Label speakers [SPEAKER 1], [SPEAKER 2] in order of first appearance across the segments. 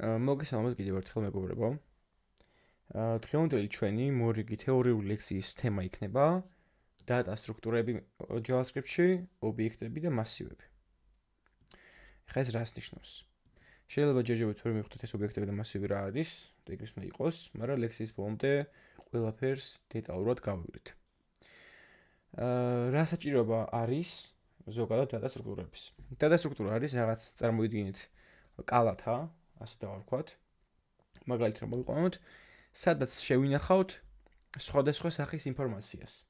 [SPEAKER 1] მოგესალმებით კიდევ ერთხელ მეგობრებო. დღევანდელი ჩვენი მორიგი თეორიული ლექციის თემა იქნება data სტრუქტურები JavaScript-ში, ობიექტები და მასივები. ხა ეს რას ნიშნავს? შეიძლება ჯერჯერობით ვერ მივხვდეთ ეს ობიექტები და მასივები რა არის, და ეგრეს უნდა იყოს, მაგრამ ლექციის ბოლომდე ყველაფერს დეტალურად გავივიდეთ. რა საჭიროება არის ზოგადად data სტრუქტურების? Data სტრუქტურა არის რაღაც წარმოიდგინეთ კალათა, ასე დავარქვათ. მაგალითად რომ მოვიყვანოთ, სადაც შევინახავთ სხვადასხვა სახის ინფორმაციას.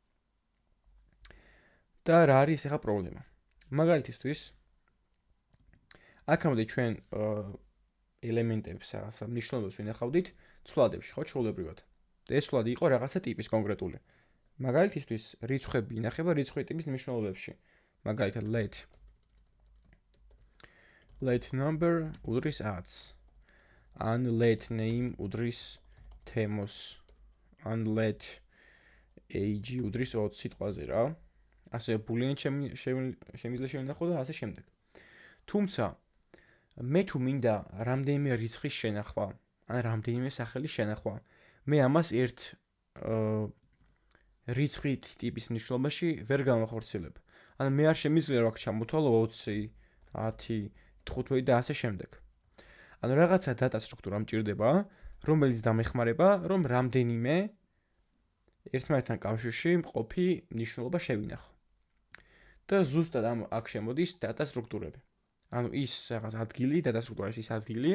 [SPEAKER 1] და რა არის ახლა პრობლემა? მაგალითისთვის, აქამდე ჩვენ ელემენტებს რაღაცა მნიშვნელობას ვინახავდით ცვლადებში, ხო, ჩვეულებრივად. და ეს ცვლადი იყო რაღაცა ტიპის კონკრეტული. მაგალითისთვის, რიცხვები ინახება რიცხვის ტიპის მნიშვნელობებში. მაგალითად, let number უდრის 10. ან let name უდრის თემოს, ან let age უდრის 20 სიტყვაზე რა. ასე ბულიანი შემიძლია შევინახო და ასე შემდეგ. თუმცა მე თუ მინდა რამდენიმე რიცხვის შენახვა, ან რამდენიმე სახელის შენახვა, მე ამას ერთ რიცხვით ტიპის მნიშვნელობაში ვერ გამახორციელებ. ან მე არ შემიძლია რა ჩამოთვალო 20, 10, 15 და ასე შემდეგ. ანუ რაღაცა data სტრუქტურა მჭირდება, რომელიც დამეხმარება, რომ რამდენიმე ერთმანეთთან კავშირში მყოფი მნიშვნელობა შევინახო. და ზუსტად აქ შემოდის data სტრუქტურები. ანუ ის რაღაც ადგილი, data სტრუქტურა ის ადგილი,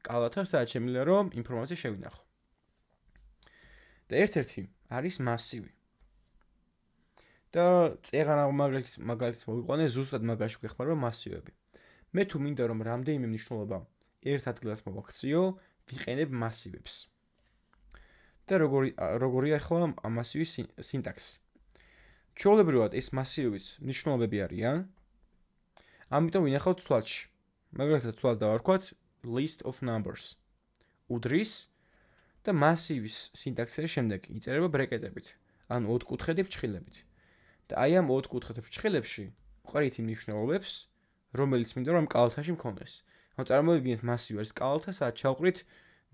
[SPEAKER 1] კალათა, სადაც შემიძლია რომ ინფორმაცია შევინახო. და ერთ-ერთი არის მასივი. და წეღანა მაგალითს მოვიყვანე, ზუსტად მაგაში გვეხმარება მასივები. მე თუ მინდა რომ რამდენიმე მნიშვნელობა ერთ ადგილას მოვაქციო, ვიყენებ მასივებს. და როგორია ახლა მასივის სინტაქსი? ჩვეულებრივად ეს მასივების მნიშვნელობები არიან, ამიტომ ვინახავთ ცვლადში. მაგალითად ცვლად დავარქვათ list of numbers. უდრის და მასივის სინტაქსი შემდეგ იწერება ბრეკეტებით, ან ოთხკუთხედი ფრჩხილებით. და აი ამ ოთხკუთხედი ფრჩხილებში ვყრით იმ მნიშვნელობებს, რომელიც მინდა რომ კალათაში მქონდეს. ანუ წარმოიდგინეთ მასივი არის კალათა, სადაც ჩავყრით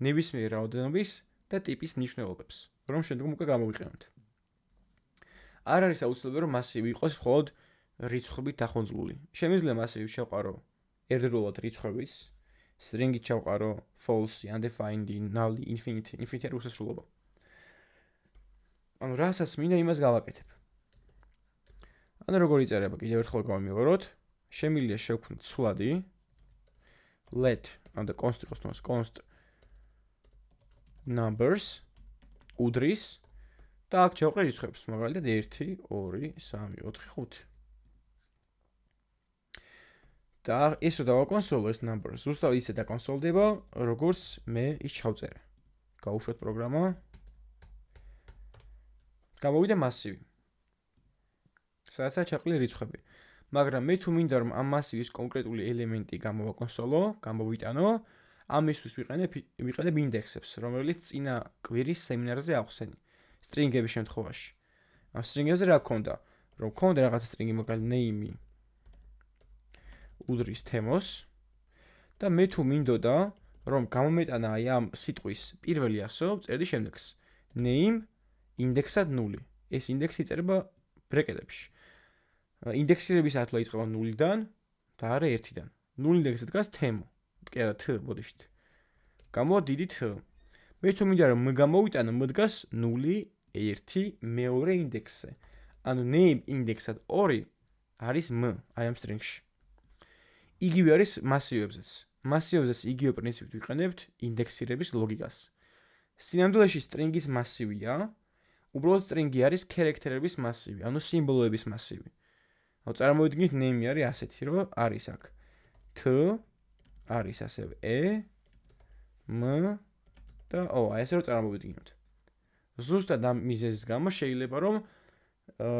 [SPEAKER 1] ნებისმიერ რაოდენობის და ტიპის მნიშვნელობებს, რომ შემდგომ უკვე გამოვიყენოთ. არ არის აუცილებელი რომ მასივი იყოს მხოლოდ რიცხვებით დახონძლული. შემიძლია მასივი შევყარო ერთდროულად რიცხვებით, string-ით ჩავყარო false, undefined, null, infinite არ უსასრულობა. ანუ რასაც მინდა იმას გავაკეთებ. ანუ როგორ იწერება, კიდევ ერთხელ გავიმეოროთ, შემიძლია შევქმნით ცვლადი let and const numbers უდრის და აქ ჩავყრე რიცხვებს, მაგალითად 1, 2, 3, 4, 5. და ეს რო დავაკონსოლო ეს numbers, ზუსტად ისე დაკონსოლდება, როგორც მე ის ჩავწერე. გავუშვათ პროგრამა. გამოვიდა მასივი. სადაც ჩაყრილი რიცხვები. მაგრამ მე თუ მინდა რომ ამ მასივის კონკრეტული ელემენტი გამოვაკონსოლო, გამოვიტანო, ამისთვის ვიყენებ ინდექსებს, რომელიც წინა კვირის სემინარზე ავხსენი. string-ების შემთხვევაში. ამ string-ებზე რა გქონდა? რომ გქონდა რაღაცა string-ი, მაგალითად name უდრის თემოს და მე თუ მინდოდა რომ გამომეტანა აი ამ სიტყვის პირველი ასო, წერდი შემდეგს. name ინდექსად 0. ეს ინდექსი იწერება ბრეკეტებში. ინდექსირების ათვლა იწყება 0-დან და არა 1-დან. 0 ინდექსზე დგას თემო. კი არა, t ბოდიშით. გამოვა დიდი t. მე თუ მინდა რომ გამოვიტანო, მოდგას 0, 1 მეორე ინდექსზე. ანუ name ინდექსად 2 არის m აი ამ string-ში. იგივე არის მასივებზეც. მასივებზეც იგივე პრინციპით ვიყენებთ ინდექსირების ლოგიკას. სინამდვილეში string-ის მასივია, უბრალოდ string-ი არის ქერაქტერების მასივი, ანუ სიმბოლოების მასივი. ანუ წარმოიდგინეთ name არის ასეთი, რომ არის აქ t არის ასევე e m და აი ესე რომ წარმოვიდგინოთ. ზუსტად ამ მიზეზის გამო შეიძლება რომ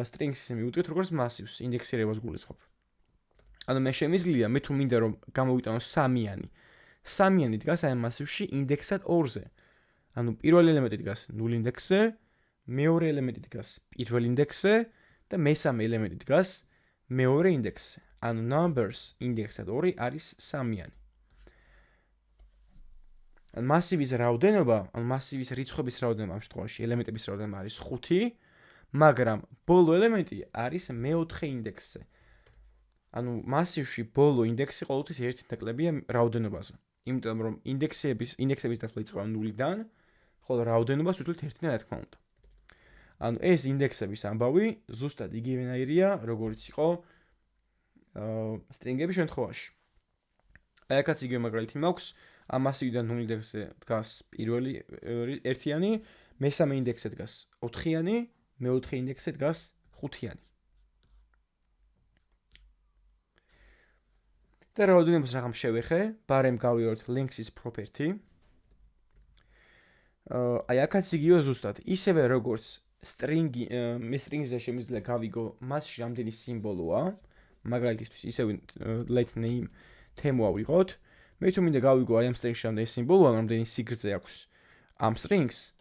[SPEAKER 1] string-ს მივუდგეთ როგორც მასივს, ინდექსირებას გულისხმობ. ანუ მე შემიძლია, მე თუ მინდა რომ გამოვიტანო სამიანი. სამიანი დგას აი ამ მასივში ინდექსად 2-ზე. ანუ პირველი ელემენტი დგას 0 ინდექსზე, მეორე ელემენტი დგას პირველ ინდექსზე და მესამე ელემენტი დგას მეორე ინდექსზე. ანუ numbers ინდექსად 2 არის სამიანი. მასივის რაოდენობა, ან მასივის რიცხვების რაოდენობა ამ შემთხვევაში ელემენტების რაოდენობა არის 5, მაგრამ ბოლო ელემენტი არის მეოთხე ინდექსზე. ანუ მასივში ბოლო ინდექსი ყოველთვის ერთი ნაკლებია რაოდენობაზე. იმიტომ რომ ინდექსების დათვლა იწყება 0-დან, ხოლო რაოდენობას უთვლით 1-დან, რა თქმა უნდა. ანუ ეს ინდექსების ამბავი ზუსტად იგივენაირია, როგორც იყო სტრინგების შემთხვევაში. აი აქაც იგივე მაგალითი მაქვს, ამ მასივიდან 0 ინდექსზე დგას პირველი ერთიანი, მესამე ინდექსზე დგას 4-იანი, მეოთხე ინდექსზე დგას 5-იანი. და რაოდენობას რაღამ შევეხე, ბარემ გავიაროთ links-ის property. აი აქაც იგივე ზუსტად, ისევე როგორც string-ზე შემიძლია გავიგო მასში რამდენი სიმბოლოა, მაგალითისთვის ისევ let name თემო ავიღოთ. მე თუ მინდა გავიგო აი ამ string-ში რამდენი სიმბოლოა, რამდენი სიგრძე აქვს ამ strings,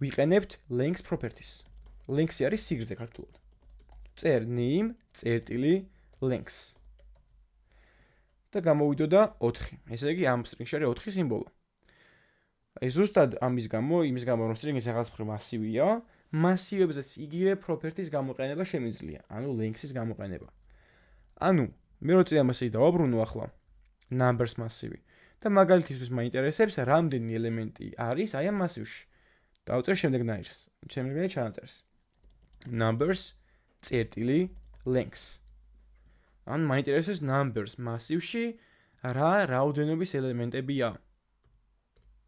[SPEAKER 1] ვიყენებთ links properties. links-ი არის სიგრძე ქართულად. წერ name წერტილი links. და გამოვიდოდა 4. ესე იგი ამ string-ში არის 4 სიმბოლო. აი ზუსტად იმის გამო რომ string-ის რაღაც მხრივ მასივია, მასივებზეც იგივე properties გამოყენება შემიძლია, ანუ links-ის გამოყენება. ანუ მე რო წინამასე დავაბრუნო ახლა numbers მასივი და მაგალითისთვის მაინტერესებს რამდენი ელემენტი არის აი ამ მასივში. დავწერ შემდეგნაირს, შემდეგნაირ ჩანაწერს. numbers წერტილი links. ან მაინტერესებს numbers მასივში რა რაოდენობის ელემენტებია.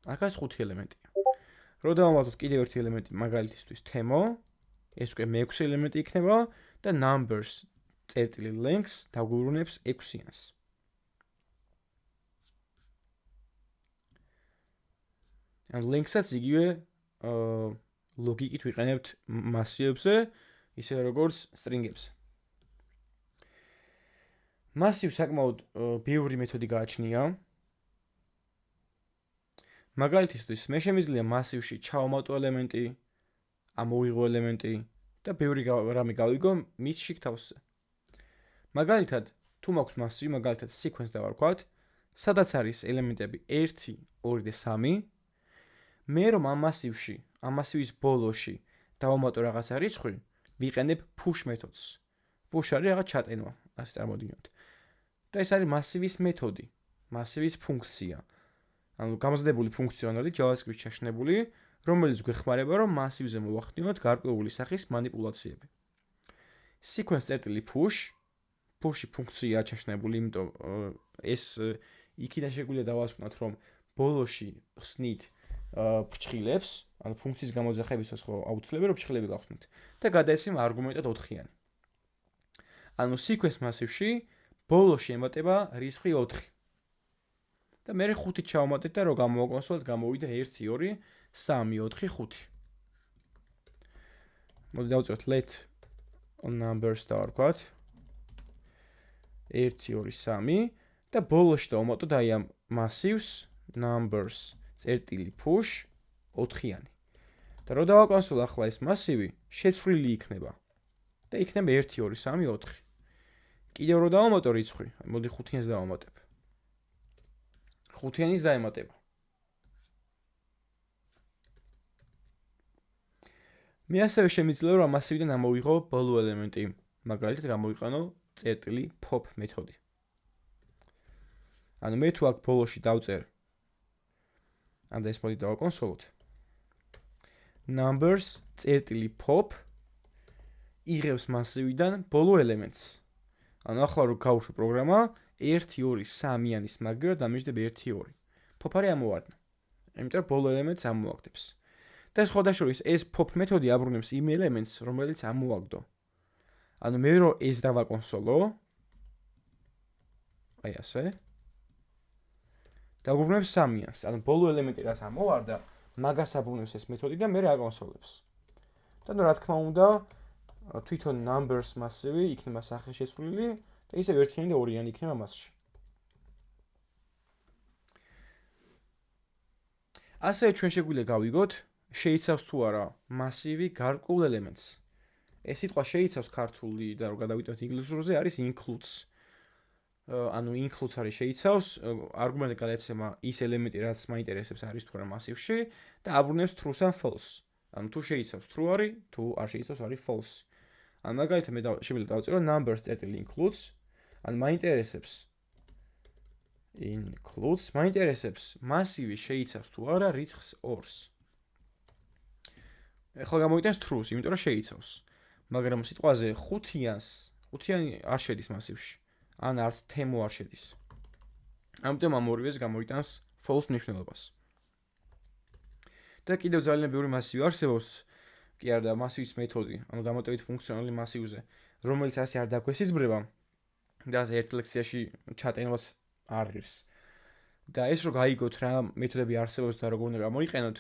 [SPEAKER 1] აქაც 5 ელემენტია. რო დავამატოთ კიდევ ერთი ელემენტი მაგალითისთვის თემო, ეს უკვე მე-6 ელემენტი იქნება და numbers წერტილი links დაგვიბრუნებს 6-იანს. ან links-აც იგივე ლოგიკით ვიყენებთ მასივებზე, ისე როგორც string-ებზე. მასივ საკმაოდ ბევრი მეთოდი გააჩნია. მაგალითისთვის მე შემიძლია მასივში ჩავამატო ელემენტი, ამოვიღო ელემენტი და ბევრი რამე გავიგო მის შიგ თავზე. მაგალითად, თუ მაქვს მასივი, მაგალითად sequence დავარქვათ, სადაც არის ელემენტები 1, 2 და 3, მე რომ ამ მასივში, ამ მასივის ბოლოში დავამატო რაღაცა რიცხვი, ვიყენებ push მეთოდს. push არის რაღაც ჩატენვა, ასე წარმოვიდგინოთ. და ეს არის მასივის მეთოდი, მასივის ფუნქცია. ანუ გამზადებული ფუნქციონალი JavaScript-ში ჩაშენებული, რომელიც გვეხმარება, რომ მასივზე მოვახდინოთ გარკვეული სახის მანიპულაციები. sequence.push-ი ფუნქციაა ჩაშენებული, იმიტომ ეს იქიდან შეგვიძლია დავასკვნოთ, რომ ბოლოში ხსნით ფრჩხილებს, ანუ ფუნქციის გამოძახებისას ხო აუცილებელი რომ ფრჩხილები გავხსნით და გადაესიმ არგუმენტად 4-იანი. ანუ sequence მასივში ბოლოში ემატება რიცხვი 4. და მე 5-ით ჩავამატეთ და რო გამოვაკონსოლოთ, გამოვიდა 1, 2, 3, 4, 5. მოდი დავწეროთ let numbers დავარქვათ. 1, 2, 3 და ბოლოში დავამატოთ აი ამ მასივს numbers წერტილი push 4-იანი. და რო დავაკონსოლ ახლა ეს მასივი შეცვლილი იქნება. და იქნება 1, 2, 3, 4. კიდევ რო დავამატო რიცხვი, მოდი 5-იანს დავამატებ. 5-იანის დაემატება. მე ასევე შემიძლია რომ მასივიდან ამოვიღო ბოლო ელემენტი. მაგალითად გამოვიყენო წერტილი pop მეთოდი. ანუ მე თუ აქ ბოლოში დავწერ და ეს მოდი დავაკონსოლოთ. numbers წერტილი pop იღებს მასივიდან ბოლო ელემენტს. ანუ ახლა რო გავუშვი პროგრამა 1, 2, 3-იანის მაგივრად დამიჯდებ 1, 2. pop არის ამოვარდნა. იმიტომ რომ ბოლო ელემენტს ამოვაგდებს. და სხვადასხვა ეს pop მეთოდი აბრუნებს იმ ელემენტს, რომელიც ამოვაგდო. ანუ მე რო ეს დავაკონსოლო, აი ასე. დაგვიბრუნებს 3-იანს. ანუ ბოლო ელემენტი რაც ამოვარდა, მაგას აბრუნებს ეს მეთოდი და მე რა აკონსოლებს. და რა თქმა უნდა, თვითონ numbers მასივი იქნება სახეშეცვლილი და ისევ ერთიანი და ორიანი იქნება მასში. ასე ჩვენ შეგვიძლია გავიგოთ, შეიცავს თუ არა მასივი გარკვეულ ანუ includes არის შეიცავს, არგუმენტი გადაეცემა ის ელემენტი, რაც მაინტერესებს არის თუ არა მასივში და აბრუნებს true-ს ან false-ს. ანუ თუ შეიცავს true არის, თუ არ შეიცავს არის false. ანუ მაგალითად მე შემიძლია დავწერო numbers.includes, ანუ მაინტერესებს მასივი შეიცავს თუ არა რიცხვს 2-ს. ეხლა გამოვიტანს true-ს, იმიტომ რომ შეიცავს. მაგრამ სიტყვაზე 5-იანი არ შედის მასივში. ან არც თემო არ შედის. ამიტომ ამ ორივეს გამოიტანს false მნიშვნელობას. და კიდევ ძალიან ბევრი მასივი არსებობს, კი არა და მასივის მეთოდი, ანუ დამატებით ფუნქციონალური მასივზე, რომელიც ასე არ დაგვესიზმრება და ასე ერთ ლექციაში ჩატენვას არ ღირს. და ეს რო გაიგოთ რა მეთოდები არსებობს და როგორ უნდა გამოიყენოთ,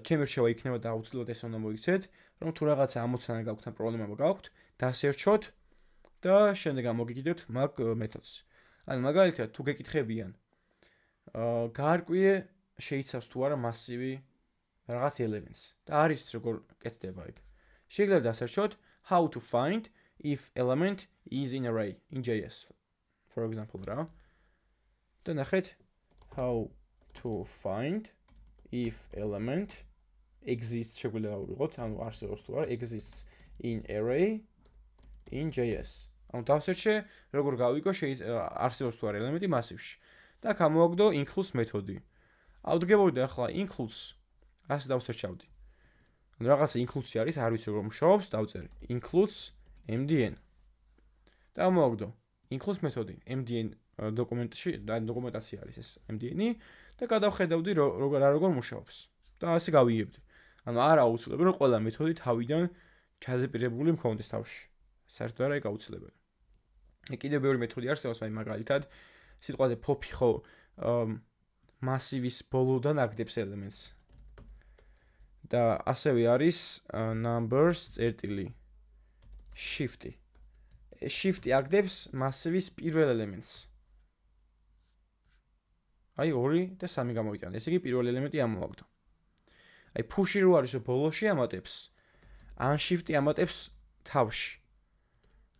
[SPEAKER 1] ჩემი რჩევა იქნება და აუცილებლად ეს უნდა მოიქცეთ, რომ თუ რაღაცა ამოცანა გაქვთ ან პრობლემა გაქვთ, დასერჩოთ და შემდეგ ამოგიგიდოთ მაგ მეთოდს. ანუ მაგალითად თუ გეკითხებიან, გაარკვიე შეიცავს თუ არა მასივი რაღაც ელემენტს და არის როგორ კეთდება იქ. შეგიძლიათ დასერჩოთ how to find if element is in array in JS for example რა. და ნახეთ how to find if element exists შეგვიძლია გავიღოთ, ანუ არსებობს თუ არა exists in array in JS. ანუ დავსერჩე როგორ გავიგო არსებობს თუ არა ელემენტი მასივში. და გამოვაგდო includes მეთოდი. ავდგებოდი ახლა includes ასე დავსერჩავდი. ანუ რაღაცა includes არის, არ ვიცი როგორ მუშაობს, დავწერი includes mdn. და ამოვაგდო includes მეთოდი mdn დოკუმენტში და დოკუმენტაცია არის ეს mdn-ი და გადავხედავდი როგორ მუშაობს. და ასე გავიგებდი. ანუ არ აუცილებელი რომ ყველა მეთოდი თავიდან ჩაზეპირებული მქონდეს თავში. საერთოდ არა ეგ აუცილებელი. კიდევ ბევრი მეთოდი არსებობს, მაგალითად, სიტყვაზე pop-ი ხო მასივის ბოლოდან აგდებს ელემენტს. და ასევე არის numbers.shift-ი. shift-ი აგდებს მასივის პირველ ელემენტს. აი 2 და 3 გამოვიტანე. ესე იგი პირველი ელემენტი ამოვაგდო. აი push-ი რო არის, ბოლოში ამატებს, unshift-ი ამატებს თავში.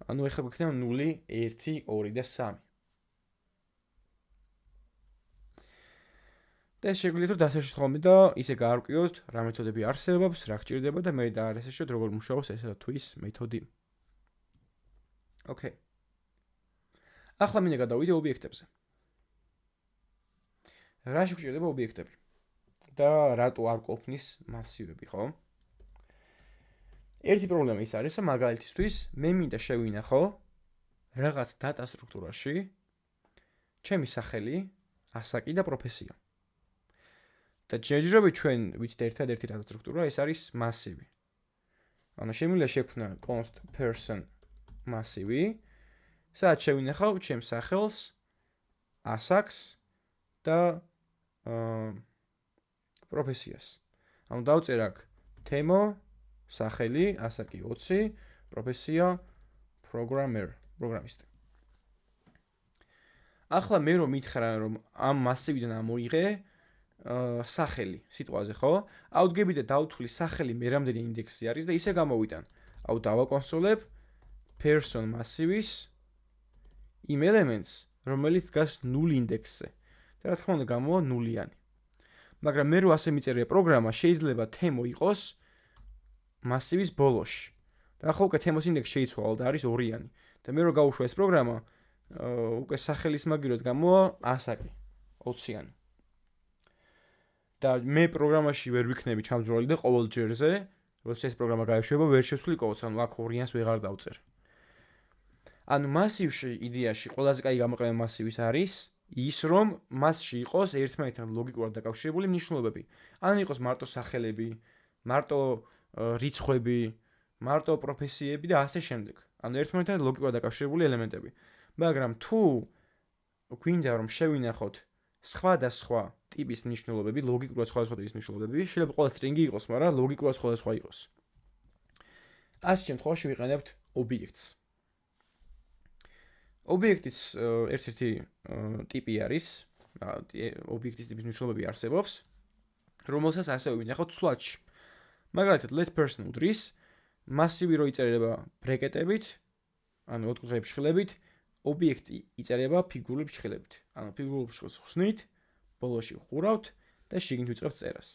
[SPEAKER 1] ანუ ეხლა გვექნება 0, 1, 2 და 3. და შეგვიძლია რომ დასერჩოთ ხოლმე და ისე გაარკვიოთ რა მეთოდები არსებობს, რა გჭირდება და მე დაარესერჩოთ როგორ მუშაობს ეს თუ ის მეთოდი. ოკეი. ახლა მინდა გადავიდე ობიექტებზე. რა შეგვჭირდება ობიექტები? და რატო არ ყოფნის მასივები, ხო? ერთი პრობლემა ის არის, რომ მაგალითისთვის მე მინდა შევინახო რაღაც data სტრუქტურაში ჩემი სახელი, ასაკი და პროფესია. და ჯერჯერობით ჩვენ ვიცით ერთადერთი data სტრუქტურა, ეს არის მასივი. ანუ შემიძლია შექმნა const person მასივი, სადაც შევინახავ ჩემს სახელს, ასაკს და პროფესიას. ანუ დავწერ აქ თემო, სახელი, ასაკი 20, პროფესია პროგრამისტი. ახლა მე რომ მითხრა რომ ამ მასივიდან ამოიღე სახელი სიტყვაზე, ხო? ავდგები და დავთვლი სახელი მე რამდენი ინდექსი არის და ისე გამოვიტან. აუ დავაკონსოლებ person მასივის იმ ელემენტს, რომელიც დგას 0 ინდექსზე. და რა თქმა უნდა გამოვა 0-იანი. მაგრამ მე რო ასე მიწერია პროგრამა, შეიძლება თემო იყოს მასივის ბოლოში. და ახლა უკვე თემოს ინდექსი შეიცვალა და არის 2-იანი. და მე რო გავუშვა ეს პროგრამა, უკვე სახელის მაგივრად გამოვა ასაკი 20-იანი. და მე პროგრამაში ვერ ვიქნები ჩამძვრალი და ყოველ ჯერზე, როცა ეს პროგრამა გაეშვება, ვერ შევსვლი კოდს, ანუ აქ 2-იანს ვეღარ დავწერ. ანუ მასივში იდეაში ყველაზე კაი გამოყენება მასივის არის ის, რომ მასში იყოს ერთმანეთთან ლოგიკურად დაკავშირებული მნიშვნელობები. ან იყოს მარტო სახელები, მარტო რიცხვები, მარტო პროფესიები და ასე შემდეგ. ანუ ერთმანეთთან ლოგიკურად დაკავშირებული ელემენტები. მაგრამ თუ გვინდა რომ შევინახოთ სხვადასხვა ტიპის ნიშნულობები, ლოგიკურად სხვადასხვა ტიპის ნიშნულობები, შეიძლება ყველა string-ი იყოს, მაგრამ ლოგიკურად სხვადასხვა იყოს. ასეთ შემთხვევაში ვიყენებთ ობიექტს. ობიექტის ერთ-ერთი ტიპი არის, ობიექტის ტიპის ნიშნულობები არსებობს, რომელსაც ასევე ვინახავთ სლაჩში. მაგალითად, let person უდრის, მასივი რო იწერება ბრეკეტებით, ანუ ოთხკუთხა ფშხილებით, ობიექტი იწერება ფიგურული ფრჩხილებით. ანუ ფიგურულ ფრჩხილს ხსნით, ბოლოში ვხურავთ და შიგნით ვიწყებთ წერას.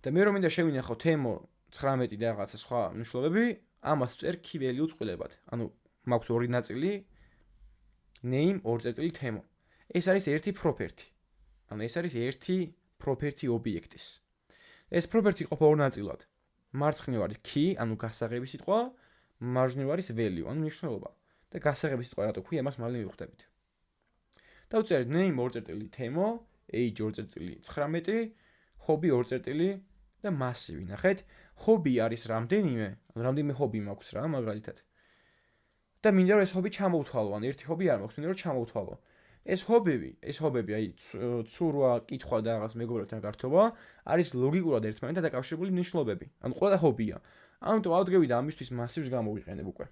[SPEAKER 1] და მე რომ მინდა შევინახო თემო 19 და რაღაცა სხვა მნიშვნელობები, ამას წერ key value წყვილებად. ანუ მაქვს ორი ნაწილი name თემო. ეს არის ერთი property. ანუ ეს არის ერთი property ობიექტის. ეს property ყოფა ორ ნაწილად. მარცხნივ არის key, ანუ გასაღები სიტყვა, მარჯვნივ არის value, ანუ მნიშვნელობა. და გასაღები სიტყვა რატო ქვია, მას მალე მივხვდებით. დავწერთ name თემო, age 19, hobby და massive. ნახეთ, hobby არის რამდენიმე hobby მაქვს რა, მაგალითად. და მინდა რომ ეს hobby ჩამოვთვალო, ან ერთი hobby არ მაქვს, მინდა რომ ჩამოვთვალო. ეს hobby-ები, აი ცურვა, კითხვა და რაღაც მეგობრებთან გართობა, არის ლოგიკურად ერთმანეთთან დაკავშირებული მნიშვნელობები. ანუ ყველა hobby-ია. ამიტომ ავდგები და ამისთვის massive-ს გამოვიყენებ უკვე.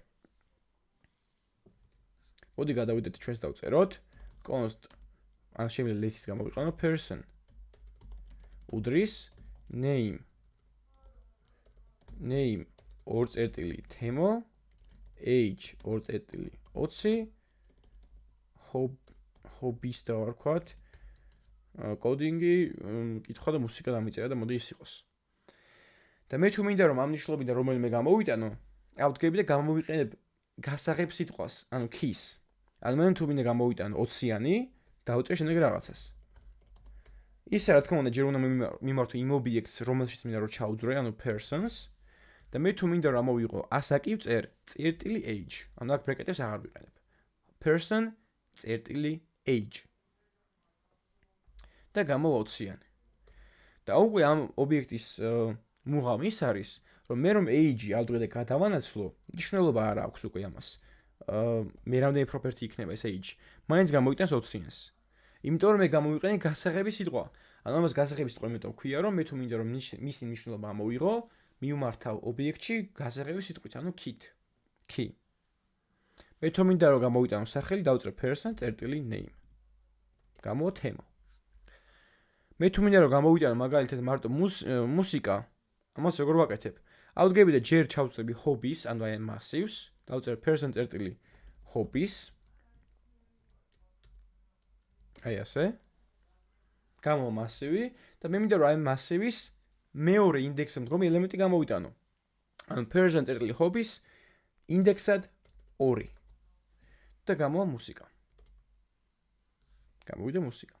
[SPEAKER 1] მოდი გადავიდეთ ჩვენს დავწეროთ. const ან შემიძლია let-ის გამოვიყენო person უდრის name თემო age 20 hobbies და ვარქვათ კოდინგი კითხვა და მუსიკა დამიწერა და მოდი ის იყოს. და მე თუ მინდა რომ ამ მნიშვნელობიდან რომელიმე გამოვიტანო, ავდგები და გამოვიყენებ გასაღებ სიტყვას, ანუ keys. ანუ მე თუ მინდა გამოვიტანო 20-იანი, დავწერ შემდეგ რაღაცას. ისე რა თქმა უნდა ჯერ უნდა მიმართო იმ ობიექტს, რომელშიც მინდა რომ ჩაუძრე, ანუ persons. და მე თუ მინდა რომ ამოვიღო ასაკი წერ წერტილი age. ანუ აქ ბრეკეტებს აღარ ვიყენებ. person age. და გამოვა 20-იანი. და უკვე ამ ობიექტის მუღამი ის არის, რომ მე რომ age ავდგე და გადავანაცვლო, მნიშვნელობა არ აქვს უკვე ამას. მე რამდენი property იქნება ეს age. მაინც გამოიტანს 20-იანს. იმიტომ რომ მე გამოვიყენე გასაღები სიტყვა. ანუ ამას გასაღები სიტყვა იმიტომ ვქვია, რომ მე თუ მინდა რომ მისი მნიშვნელობა ამოვიღო, მიუმართავ ობიექტში გასაღები სიტყვით, ანუ key. მე თუ მინდა რომ გამოვიტანო სახელი, დავწერე person name. გამოვა თემო. მე თუ მინდა რომ გამოვიტანო მაგალითად მარტო მუსიკა, ამას როგორ ვაკეთებ? ავდგები და ჯერ ჩავწვევი hobbies, ანუ აი massives, დავწერე person hobbies. აი ასე. გამოვა massive და მე მინდა რომ აი massive-ის მეორე ინდექსზე მდგომი ელემენტი გამოვიტანო. ანუ person hobbies ინდექსად 2. და გამოვა მუსიკა. გამოვიდა მუსიკა.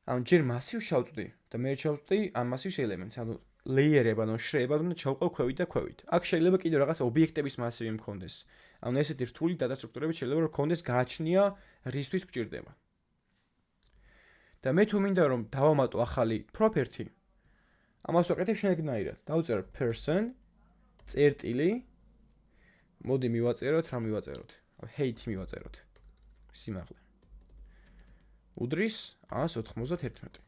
[SPEAKER 1] ანუ ჯერ massive-ს ჩავწვდი და მე ჩავწვდი ამ massive-ის ელემენტს, ანუ layer-ებად, ანუ შრეებად უნდა ჩავყავ ქვევით და ქვევით. აქ შეიძლება კიდევ რაღაც ობიექტების massive მქონდეს. ანუ ესეთი რთული data სტრუქტურები შეიძლება რომ მქონდეს გააჩნია რისთვის გვჭირდება. და მე თუ მინდა რომ დავამატო ახალი property, ამას ვაკეთებ შეგნაირად. დავწერე person მოდი მივაწეროთ, რა მივაწეროთ? hate მივაწეროთ. სიმაღლე. უდრის 191.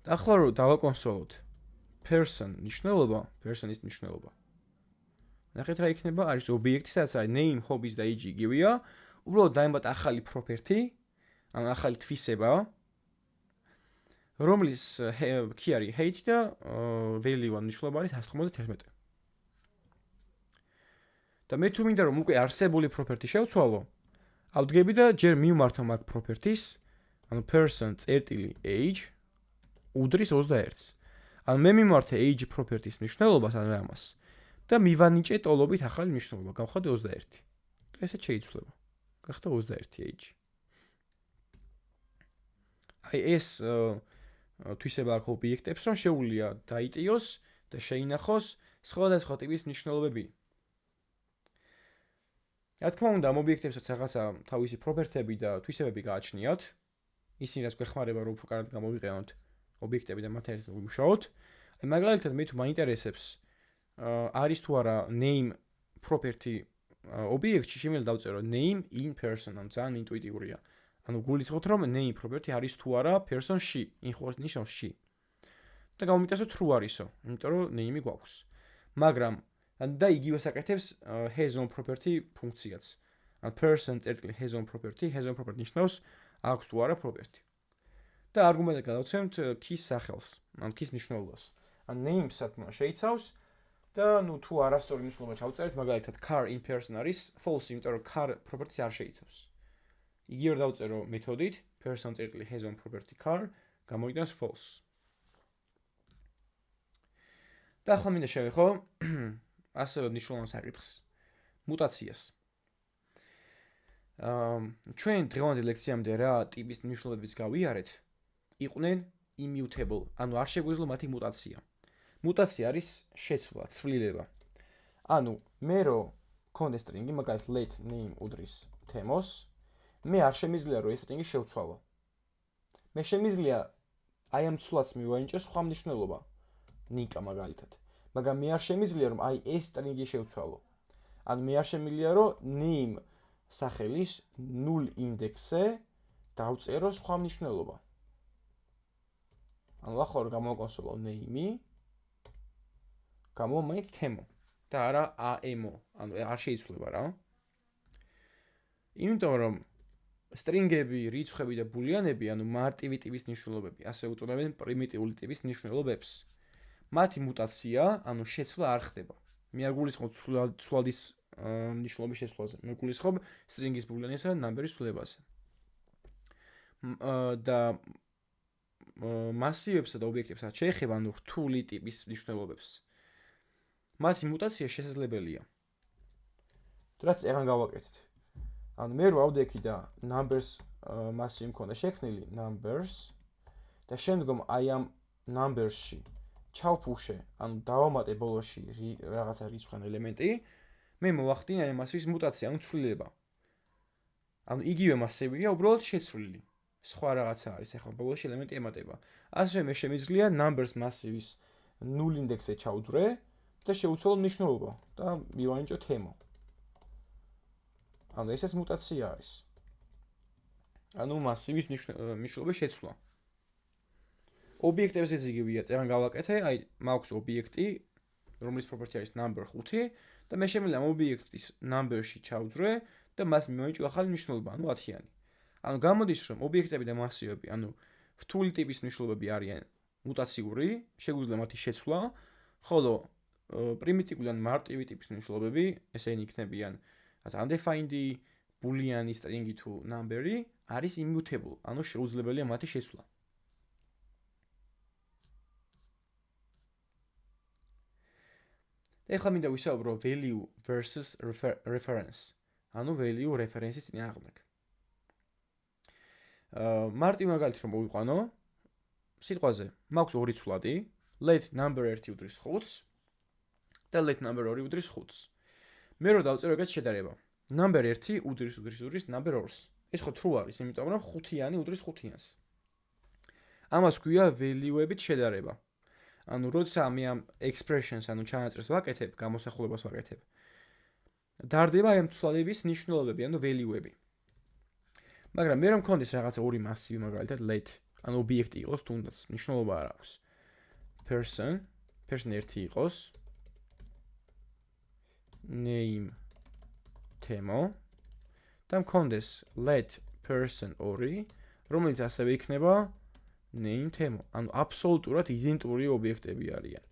[SPEAKER 1] და ახლა რომ დავაკონსოლოთ personis მნიშვნელობა. ნახეთ რა იქნება, არის ობიექტი, სადაც არის name, hobbies და age იგივეა. უბრალოდ დაემატა ახალი property, ანუ ახალი თვისება, რომლის key არის hate და value-ან მნიშვნელობა არის 191. და მე თუ მინდა რომ უკვე არსებული property შევცვალო, ავდგები და ჯერ მივმართო მაგ properties, ანუ person age უდრის 21-ს. ანუ მე მიმართე age properties მნიშვნელობას, ანუ ამას. და მივანიჭე ტოლობით ახალი მნიშვნელობა, გავხადე 21. და ესე შეიცვლება. გახდა 21 age. აი ეს თვისება აქვს ობიექტებს, რომ შეუძლია დაიტიოს და შეინახოს სხვადასხვა ტიპის მნიშვნელობები. რა თქმა უნდა, ამ ობიექტებსაც რაღაცა თავისი პროპერტიები და თვისებები გააჩნიათ. ისინი რაც გვეხმარება რომ უფრო კარგად გამოვიყენოთ ობიექტები და მათ ერთად ვიმუშაოთ. აი მაგალითად მე თუ მაინტერესებს არის თუ არა name property ობიექტში შემიძლია დავწერო name in person, ანუ ძალიან ინტუიტიურია. ანუ გულისხმობთ რომ name property არის თუ არა person-ში, იხوارს ნიშნავს ში. და გამომიტანო true არისო, იმიტომ რომ name გვაქვს. მაგრამ და იგივე საკეთებს has on property ფუნქციაც. ან person has on property ნიშნავს აქვს თუ არა property. და არგუმენტად გადავცემთ key-ს სახელს, ან key-ს მნიშვნელობას. ან name-ს შეიცავს და ნუ თუ არასწორი ნიშნულობა ჩავწერეთ, მაგალითად car in person არის false, იმიტომ რომ car property-ს არ შეიცავს. იგივე რომ დავწერო მეთოდით person წერტილი has on property car, გამოიტანს false. და ახლა მინდა შევეხო ასევე მნიშვნელოვან საკითხს, მუტაციას. ჩვენ დღევანდელ ლექციამდე რა ტიპის ნიშნულებებს გავიარეთ, იყვნენ immutable, ანუ არ შეგვეძლო მათი მუტაცია. მუტაცია არის შეცვლა, ცვლილება. ანუ მე რო მქონდეს string-ი, მაგალითად let name უდრის თემოს, მე არ შემიძლია რომ ეს string-ი შევცვალო. მე შემიძლია აი ამ ცვლაც მივაინჭო სხვა მნიშვნელობა, ნიკა მაგალითად. მაგრამ მე არ შემიძლია რომ აი ეს string-ი შევცვალო. ანუ მე არ შემიძლია რომ name სახელის 0 ინდექსზე დავწერო სხვა მნიშვნელობა. ანუ ახლა რომ გამოვაკონსოლო name-ი, გამომაინც თემო და არა am-ო, ანუ არ შეიცვლება რა. იმიტომ რომ string-ები, რიცხვები და ბულიანები, ანუ მარტივი ტიპის ნიშნულობები, ასე უწოდებენ პრიმიტიული ტიპის ნიშნულობებს. მათი მუტაცია, ანუ შეცვლა არ ხდება. მე არ გულისხმობ ცვლადის ნიშნულობის შეცვლაზე. მე გულისხმობ string-ის ბულიანისა და ნამბერის ცვლილებაზე. და მასივებსა და ობიექტებსაც შეეხება, ანუ რთული ტიპის ნიშნულობებს. მათი მუტაცია შესაძლებელია. რაც ეგან გავაკეთეთ. ანუ მე რო ავდექი და numbers მასივი მქონდა შექმნილი numbers და შემდგომ აი ამ numbers-ში ჩავფუშე, ანუ დავამატე ბოლოში რაღაცა რიცხვენ ელემენტი, მე მოვახდინე აი მასივის მუტაცია, ანუ ცვლილება. ანუ იგივე მასივია, უბრალოდ შეცვლილი. სხვა რაღაცა არის, ახლა ბოლოში ელემენტი ემატება. ასე მე შემიძლია numbers მასივის 0 ინდექსზე ჩავძვრე და შევუცვალო მნიშვნელობა და მივაინჭო თემო. ანუ ესეც მუტაცია არის. ანუ მასივის მნიშვნელობის შეცვლა. ობიექტებზეც იგივეა, წერან გავაკეთე, აი მაქვს ობიექტი, რომლის property არის number 5 და მე შემიძლია ამ ობიექტის number-ში ჩავძვრე და მას მივაინჭო ახალი მნიშვნელობა, ანუ 10-იანი. ანუ გამოდის რომ ობიექტები და მასივები, ანუ რთული ტიპის ნიშნულობები არიან მუტაციური, შეგვიძლია მათი შეცვლა, ხოლო პრიმიტიული ან მარტივი ტიპის ნიშნულობები, ესენი იქნებიან undefined, boolean, string თუ number-ი, არის immutable, ანუ შეუძლებელია მათი შეცვლა. ეხლა მინდა ვისაუბრო value versus reference, ანუ value reference-ის წინააღმდეგ. მარტივ მაგალითს რომ მოვიყვანო, სიტყვაზე მაქვს ორი ცვლადი, let number 1 უდრის 5-ს და let number 2 უდრის 5-ს. მე რო დავწერო ეგეთ შედარება. number 1 უდრის number 2-ს. ეს ხო true არის, იმიტომ რომ 5-იანი უდრის 5-იანს. ამას ქვია value-ებით შედარება. ანუ როცა მე ამ expressions, ანუ ჩანაწერს ვაკეთებ, გამოსახულებას ვაკეთებ, დარდება აი ამ ცვლადების ნიშნულობები, ანუ value-ები. მაგრამ მე რომ მქონდეს რაღაცა ორი მასივი, მაგალითად let, ანუ ობიექტი იყოს, თუნდაც ნიშნულობა არ აქვს. person 1 იყოს, name თემო და მქონდეს let person 2, რომელიც ასევე იქნება name თემო, ანუ აბსოლუტურად იდენტური ობიექტები არიან.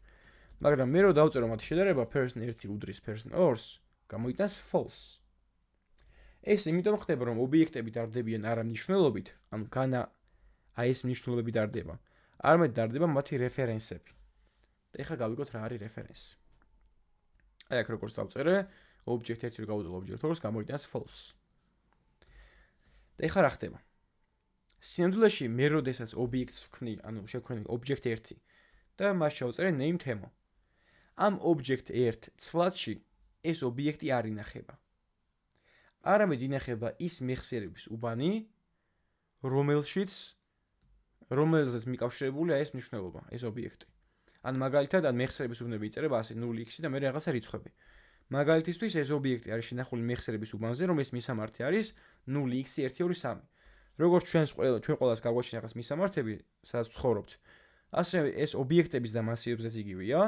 [SPEAKER 1] მაგრამ მე რო დავწერო მათი შედარება person 1 უდრის person 2-ს, გამოიტანს false. ეს იმიტომ ხდება, რომ ობიექტები დარდებიან არა მნიშვნელობით, ანუ განა აი ეს მნიშვნელობები დარდება, არამედ დარდება მათი რეფერენსები. და ეხლა გავიგოთ რა არის რეფერენსი. აი აქ როგორც დავწერე, object 1 რო გავუდო object 2-ს, გამოიტანს false. და ეხლა რა ხდება? სინამდვილეში მე როდესაც ობიექტს ვქმნი, ანუ შევქმნი object 1 და მას შევწერე name თემო. ამ object 1 ცვლადში ეს ობიექტი არ ინახება. არამედ ინახება ის მეხსიერების უბანი, რომელზეც მიკავშირებულია ეს მნიშვნელობა, ეს ობიექტი. ან მაგალითად, ან მეხსიერების უბნები იწერება ასე 0x და მე რაღაცა რიცხვები. მაგალითისთვის ეს ობიექტი არის შენახული მეხსიერების უბანზე, რომლის მისამართი არის 0x123. როგორც ჩვენ ყველას გაგვაჩნია რაღაც მისამართები, სადაც ვცხოვრობთ, ასე ეს ობიექტების და მასივებზეც იგივეა.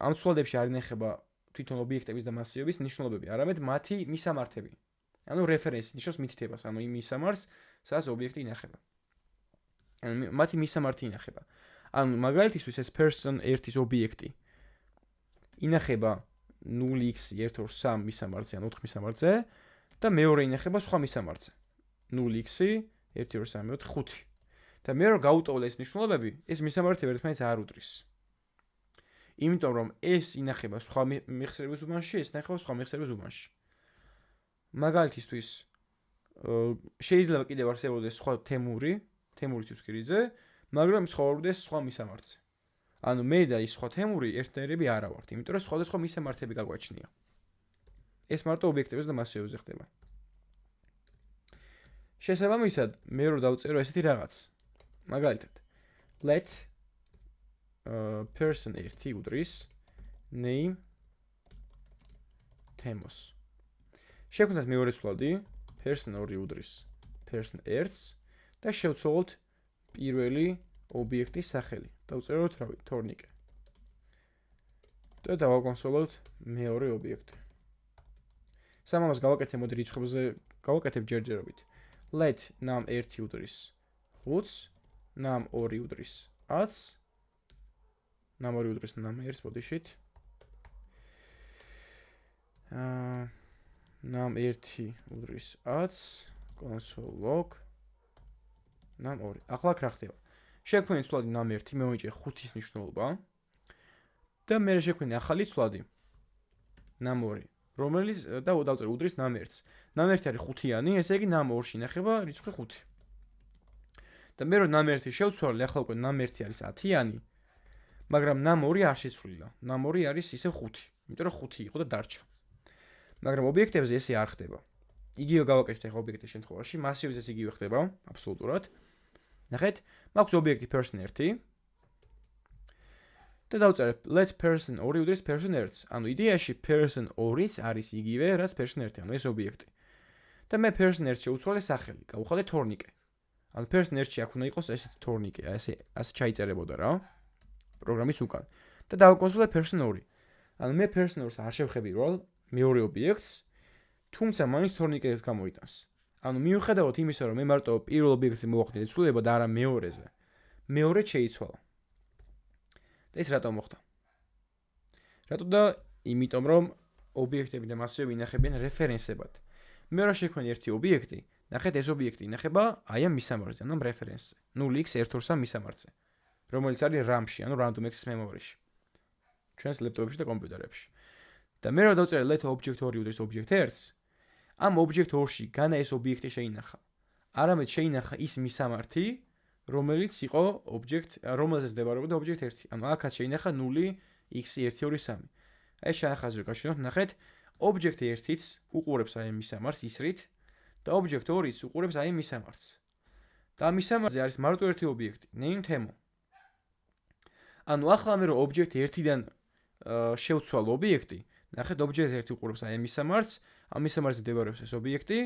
[SPEAKER 1] ამ ცვლადებში არ ინახება თვითონ ობიექტების და მასივების ნიშნულობები, არამედ მათი მისამართები. ანუ რეფერენსი ნიშნავს მითითებას, ანუ იმ მისამართს, სადაც ობიექტი ინახება. ანუ მათი მისამართი ინახება. ანუ მაგალითისთვის ეს person 1-ის ობიექტი ინახება 0x 1 2 3 მისამართზე ან 4 მისამართზე და მეორე ინახება სხვა მისამართზე 0x 1 2 3 4 5 და მე რო გავუტოვლე ეს მნიშვნელობები ეს მისამართები ერთმანეთს არ უდრის იმიტომ რომ ეს ინახება სხვა მეხსიერების უბანში ეს ინახება სხვა მეხსიერების უბანში მაგალითისთვის შეიძლება კიდევ არსებობდეს სხვა თემური თუსკირიძე მაგრამ ცხოვრობდეს სხვა მისამართზე ანუ მე და ის სხვა თემური ერთნაირები არა ვართ იმიტომ რომ სხვადასხვა მისამართები გაგვაჩნია ეს მარტო ობიექტებზე და მასივებზე ხდება შესაბამისად მე რო დავწერო ესეთი რაღაც მაგალითად let person 1 უდრის name თემოს შევქმნათ მეორე ცვლადი person 2 უდრის person 1 და შევცვალოთ პირველი ობიექტის სახელი დავწეროთ რავი თორნიკე და დავაკონსოლოთ მეორე ობიექტი სამამას გავაკეთე მოდი რიცხვებზე გავაკეთებ ჯერჯერობით let num 1 უდრის 5 num 2 უდრის 10 num 2 უდრის num 1 ბოდიშით num 1 უდრის 10 console log num 2 ახლა რა ხდება შექმნილი ცვლადი num 1 მე ვიჭე 5-ის მნიშვნელობა და მე შექმნილი ახალი ცვლადი num 2 რომელიც და დავწერე უდრის num 1-ს num 1 არის 5-იანი ესე იგი num 2-ში ინახება რიცხვი 5 და მე რო num 1 შევცვალე ახლა უკვე num 1 არის 10-იანი მაგრამ num 2 არ შეცვლილა num 2 არის ისე 5 იმიტომ რომ 5 იყო და დარჩა მაგრამ ობიექტებზე ესე არ ხდება იგივე გავაკეთეთ ახლა ობიექტის შემთხვევაში მასივზეც იგივე ხდება აბსოლუტურად ნახეთ მაქვს ობიექტი person 1 და დავწერე let person 2 უდრის person 1 ანუ იდეაში person 2-იც არის იგივე რაც person 1 ანუ ეს ობიექტი და მე person 1 შევცვალე სახელი გავუხადე თორნიკე ანუ person 1-ში აქ უნდა იყოს ესეთი თორნიკე ასე ჩაიწერებოდა რა პროგრამის უკან და დავაკონსოლე person 2 ანუ მე person 2-ს არ შევხები რომ მეორე ობიექტს თუმცა მაინც თორნიკეს გამოიტანს ანუ მიუხედავად იმისა რომ მე მარტო პირველ ობიექტზე მოვახდინე ცვლილება და არა მეორეზე მეორე შეიცვალა და ეს რატომ მოხდა რატო და იმიტომ რომ ობიექტები და მასივები ინახებიან რეფერენსებად მე რა შექმნი ერთი ობიექტი ნახეთ ეს ობიექტი ინახება აი ამ მისამართზე ანუ რეფერენსზე 0x123 მისამართზე რომელიც არის RAM-ში ანუ random access memory-ში ჩვენს ლეპტოპებში და კომპიუტერებში და მე რა დავწერე let object 2 უდრის object 1-ს ამ object 2-ში განა ეს ობიექტი შეინახა არამედ შეინახა ის მისამართი რომელიც იყო object რომელზეც მდებარეობდა object 1 ანუ აქაც შეინახა 0x123 აი შეახაზრო გაჩვენოთ ნახეთ object 1-იც უყურებს აი მისამართს ისრით და object 2-იც უყურებს აი მისამართს და მისამართზე არის მარტო ერთი ობიექტი name თემო ანუ ახლა მე რომ object 1-დან შევცვალ ობიექტი ნახეთ object 1 უყურებს აი მისამართს ამ მისამართზე მდებარეობს ეს ობიექტი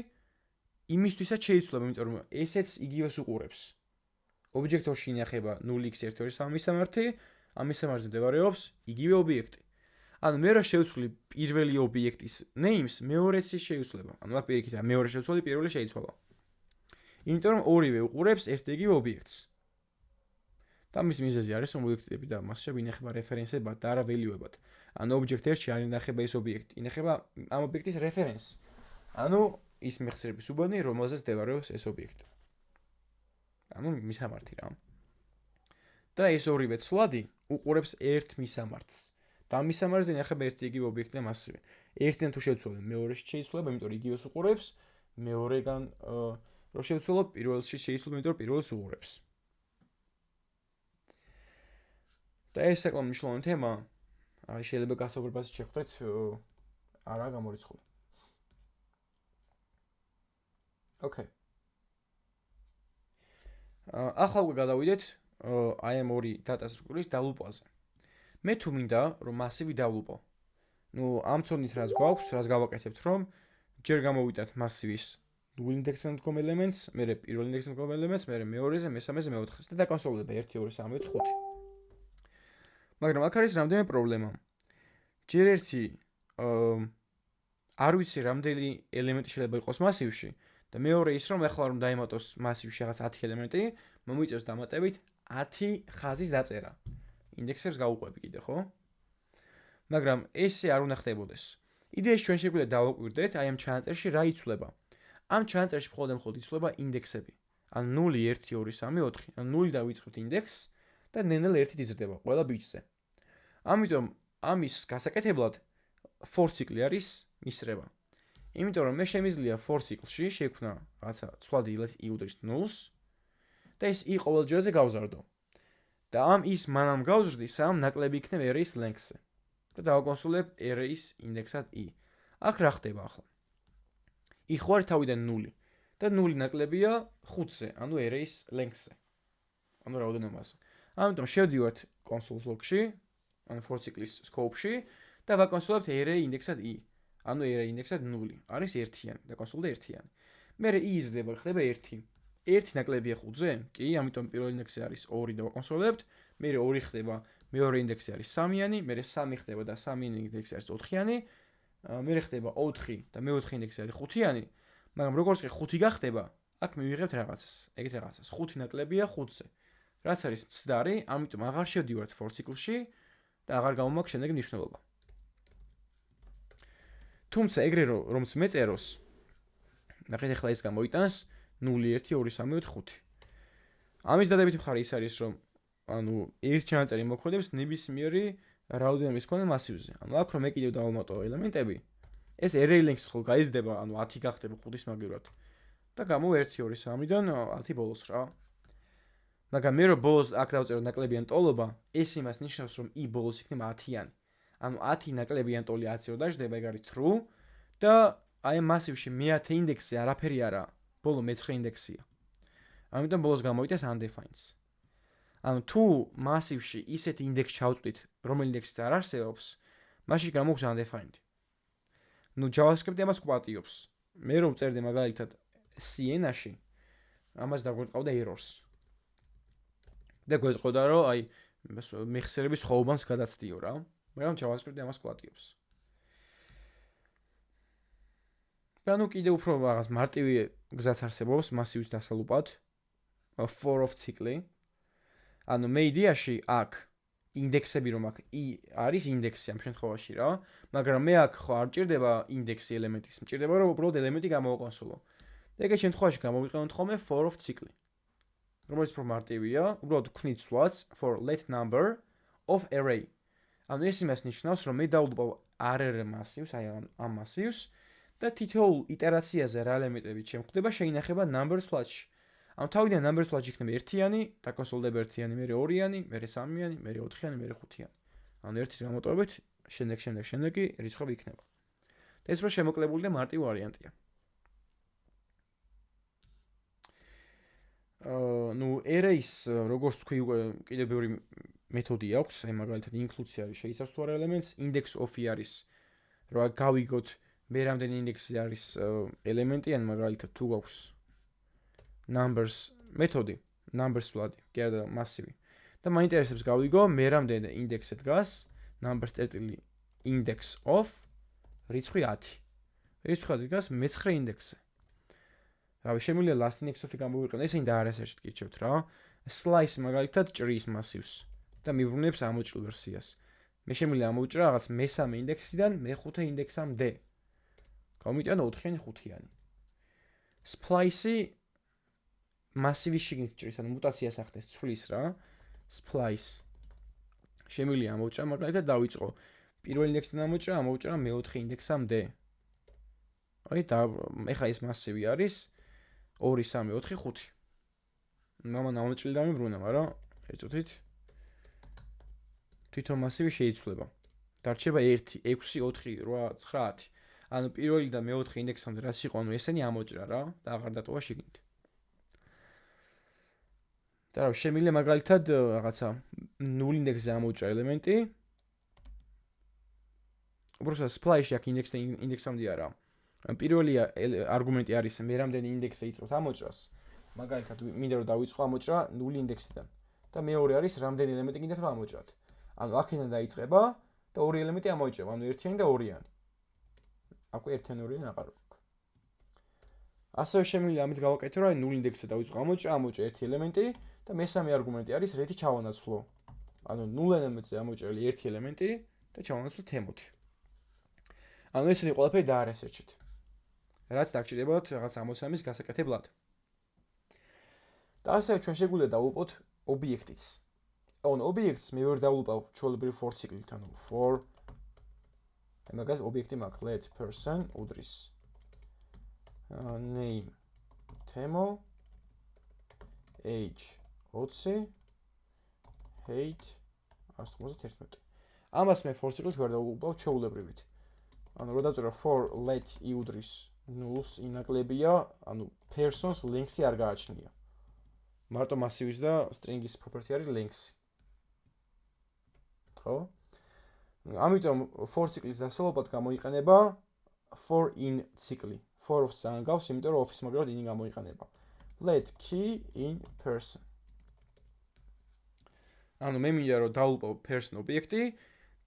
[SPEAKER 1] იმისთვისაც შეიცვლება იმიტომ რომ ესეც იგივეს უყურებს object 2-ში ინახება 0x123 მისამართი ამ მისამართზე მდებარეობს იგივე ობიექტი ანუ მე რა შევცვლი პირველი ობიექტის names მეორეც შეიცვლება ანუ აქ პირიქით მეორე შევცვალე პირველი შეიცვალა იმიტომ რომ ორივე უყურებს ერთ-იგივე ობიექტს და მის მიზეზი არის რომ ობიექტები და მასშტაბი ინახება რეფერენსებად და არა ველიუებად ანუ object 1-ში არ ინახება ეს ობიექტი ინახება ამ ობიექტის რეფერენსი ანუ ის მეხსიერების უბანი რომელზეც მდებარეობს ეს ობიექტი ანუ მისამართი რა და ეს ორივე ცვლადი უყურებს ერთ მისამართს და ამ მისამართზე ინახება ერთ-იგივე ობიექტი და მასივე ერთიდან თუ შევცვალე მეორეში შეიცვლება იმიტომ რომ იგივეს უყურებს მეორეგან რო შევცვალო პირველში შეიცვლება იმიტომ რომ პირველს უყურებს და ეს საკმაოდ მნიშვნელოვანი თემა შეიძლება გასაუბრებაზე შევხვდეთ არა გამორიცხული ოკეი ახლა უკვე გადავიდეთ აი ამ ორი data structure-ის დალუპაზე მე თუ მინდა რომ მასივი დავლუპო ნუ ამ ცოდნით რაც გვაქვს რაც გავაკეთებთ რომ ჯერ გამოვიტანთ მასივის ნულ ინდექსზე მდგომ ელემენტს მერე პირველ ინდექსზე მდგომ ელემენტს მერე მეორეზე მესამეზე მეოთხეზე და დაკონსოლდება 1 2 3 4 5 მაგრამ აქ არის რამდენიმე პრობლემა ჯერ ერთი არ ვიცი რამდენი ელემენტი შეიძლება იყოს მასივში და მეორე ის რომ ახლა რომ დაემატოს მასივში რაღაც 10 ელემენტი მომიწევს დამატებით 10 ხაზის დაწერა ინდექსებს გავუყვები კიდე ხო მაგრამ ესე არ უნდა ხდებოდეს. იდეაში ჩვენ შეგვიძლია დავაკვირდეთ, აი ამ ჩანაწერში რა იცვლება. ამ ჩანაწერში მხოლოდ იცვლება ინდექსები. ან 0, 1, 2, 3, 4. ან 0 დავიწყებთ ინდექსს და ნელ-ნელა 1-ით იზრდება ყველა ბიჭზე. ამიტომ ამის გასაკეთებლად for ციკლი არის მისრება. იმიტომ რომ მე შემიძლია for ციკლში შექმნა რაღაცა ცვლადი i უდრის 0-ს და ეს i ყოველ ჯერზე გავზარდო. და ამ ის მანამ გავზრდი, სამ ნაკლები იქნება array-ის length-ზე. და დავაკონსოლებ array-ის ინდექსად i. აქ რა ხდება ახლა? i ხო არის თავიდან 0 და 0 ნაკლებია 5-ზე, ანუ array-ის length-ზე. ანუ რაოდენობაზე. ამიტომ შევდივართ console log-ში, ანუ for ციკლის scope-ში და ვაკონსოლებთ array ინდექსად i. ანუ array ინდექსად 0 არის 1-იანი და კონსოლდა 1-იანი. მერე i იზრდება, ხდება 1. 1 ნაკლებია 5-ზე? კი, ამიტომ პირველი ინდექსი არის 2 და ვაკონსოლებთ, მერე 2 ხდება, მეორე ინდექსი არის 3-იანი, მერე 3 ხდება და 3 ინდექსი არის 4-იანი, მერე ხდება 4 და მეოთხე ინდექსი არის 5-იანი, მაგრამ როგორც კი 5 გახდება, აქ მივიღებთ რაღაცას, ეგეთ რაღაცას. 5 ნაკლებია 5-ზე. რაც არის მცდარი, ამიტომ აღარ შევდივართ for ციკლში და აღარ გამომაქვს შემდეგ მნიშვნელობა. თუმცა ეგრე რომც მეწეროს, ნახეთ ახლა ეს გამოიტანს 0 1 2 3 4 5. ამის დადებითი მხარე ის არის, რომ ანუ ერთ ჩანაწერი მოქმედებს ნებისმიერი რაოდენობის მქონე მასივზე. ანუ აქ რომ მე კიდევ დავამატო ელემენტები, ეს array length ხო გაიზრდება, ანუ 10 გახდება 5-ის მაგივრად. და გამო 1 2 3-დან 10 ბოლოს რა. მაგრამ მე რომ ბოლოს აქ დავწერო ნაკლებიან ტოლობა, ეს იმას ნიშნავს, რომ i ბოლოს იქნება 10-იანი. ანუ 10 ნაკლებიან ტოლი 10-ზე რო დაждდება, ეგ არის true და აი ამ მასივში მე-10 ინდექსზე არაფერი არა, ბოლო მე-9 ინდექსია. ამიტომ ბოლოს გამოიტანს undefined. ანუ თუ მასივში ისეთი ინდექსი ჩავწვდით, რომელი ინდექსიც არ არსებობს, მაშინ გამოგვს undefined. ნუ JavaScript ამას კვატიობს. მე რომ წერდი მაგალითად C-ენაში, ამას დაგვეტყავდა errors. და გვეტყოდა რომ აი მეხსიერების ხოვბანს გადაცდიო რა, მაგრამ JavaScript ამას კვატიობს. და ნუ კიდე უფრო რაღაც მარტივი გზაც არსებობს მასივის დასალუპად, for of ციკლი. ანუ მე იდეაში აქ ინდექსები რომ აქ i არის ინდექსი ამ შემთხვევაში რა, მაგრამ მე აქ ხო არ მჭირდება ინდექსი ელემენტის, მჭირდება რომ უბრალოდ ელემენტი გამოვაკონსოლო. და ეგეთ შემთხვევაში გამოვიყენოთ ხოლმე for of ციკლი. რომელიც უფრო მარტივია, უბრალოდ ვქნით სვლაც for let number of array. ანუ ეს იმას ნიშნავს, რომ მე დავდობ rr მასივს, აი ამ მასივს და თითოეულ iterაციაზე რა ელემენტები შემხვდება, შეინახება number სვლაცში. ანუ თავიდან number slatch იქნება 1-იანი, დაკონსოლდება 1-იანი, მერე 2-იანი, მერე 3-იანი, მერე 4-იანი, მერე 5-იანი. ანუ ერთის გამოტოვებით, შემდეგ რიცხვები იქნება. და ეს რო შემოკლებული და მარტივი ვარიანტია. ნუ arrays, როგორც თქვი, უკვე კიდევ ბევრი მეთოდი აქვს, აი მაგალითად include-ი არის შეიცავს თუ არა ელემენტს, index of-ი არის, რა გავიგოთ, მე რამდენი ინდექსი არის ელემენტი, ან მაგალითად თუ გვაქვს numbers მეთოდი, numbers სვლადი, კი არა მასივი. და მაინტერესებს გავიგო, მე რამდენი ინდექსი დგას, numbers წერტილი index of რიცხვი 10. რიცხვი დგას მე-9 ინდექსზე. რავი, შემიძლია last index of-ი გამოვიყენო, ესენი დაარესერჩით გირჩევთ რა. slice მაგალითად ჭრის მასივს და მიბრუნებს ამოჭრილ ვერსიას. მე შემიძლია ამოვჭრა რაღაც მე-3 ინდექსიდან მე-5 ინდექსამდე. გამოვიტანო 4-იანი, 5-იანი. splice-ი მასივის შიგნით ჭრის, ანუ მუტაციას ახდენს, ცვლის რა. splice შემიძლია ამოვჭრა, მაგალითად დავიწყო პირველ ინდექსიდან ამოვჭრა მე-4 ინდექსამდე. აი და ეხა ეს მასივი არის 2 3 4 5. მამან ამოჭრილი დამიბრუნა, მაგრამ ეწუთით თვითონ მასივი შეიცვლება. დარჩება 1 6 4 8 9 10. ანუ პირველი და მე-4 ინდექსამდე რაც იყო, ანუ ესენი ამოჭრა რა და აღარ დატოვა შიგნით. და რა შემიძლია მაგალითად რაღაცა 0 ინდექსზე ამოვჭრა ელემენტი. უბრალოდ splice-ში აქ ინდექსამდე არა. პირველი არგუმენტი არის მე რამდენი ინდექსზე იწყებთ ამოჭრას. მაგალითად მინდა რომ დავიწყო ამოჭრა 0 ინდექსიდან. და მეორე არის რამდენი ელემენტი გინდათ რომ ამოჭრათ. ანუ აქედან დაიწყება და ორი ელემენტი ამოიჭრება, ანუ 1-იანი და 2-იანი. აკვე 1-იანი 2-იანი აღარ აქვს. ასევე შემიძლია ამით გავაკეთო რა 0 ინდექსზე დავიწყო ამოჭრა 1 ელემენტი და მესამე არგუმენტი არის რეთი ჩავანაცვლო. ანუ 0 ელემენტზე ამოჭრილი 1 ელემენტი და ჩავანაცვლოთ თემოთი. ანუ ესენი ყველაფერი დაარესერჩით. რაც დაგჭირდებათ რაღაც ამოცამის გასაკეთებლად. და ასევე ჩვენ შეგვიძლია დავუყოთ ობიექტიც. On ობიექტს მე ვერ დავულყავ ჩვეულებრივ for ციკლით, ანუ for მაგას ობიექტი მაქვს let person უდრის name თემო age 20 height 191. ამას მე for ციკლით ვერ დავულყავ ჩვეულებრივით. ანუ რო დავწერო for let უდრის null-ს ინაკლებია, ანუ persons links-ი არ გააჩნია. მარტო massive-ის და string-ის property არის links-ი. ხო? ამიტომ for ციკლის დასალობად გამოიყენება for in ციკლი. For-ს ძალიან გავს, იმიტომ რომ office მაგრამ in გამოიყენება. Let key in person. ანუ მე მინდა რომ დავულყო person ობიექტი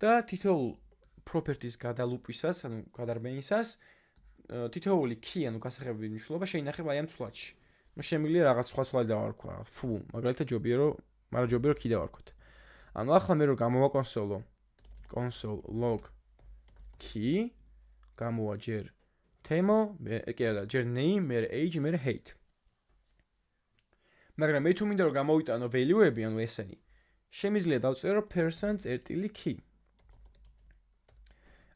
[SPEAKER 1] და თითოეულ properties გადალუპვისას, ანუ გადარბენისას თითოეული key, ანუ გასაღებების მნიშვნელობა შეინახება აი ამ ცვლადში. ნუ შემიძლია რაღაც სხვა ცვლადი დავარქვა, foo, მაგალითად ჯობია რომ key დავარქვათ. ანუ ახლა მე რომ გამოვაკონსოლო console log key გამოვა ჯერ თემო, კი არა, ჯერ name, მე age, მე height. მაგრამ მე თუ მინდა რომ გამოვიტანო value-ები, ანუ ესენი, შემიძლია დავწერო person.წერტილი key.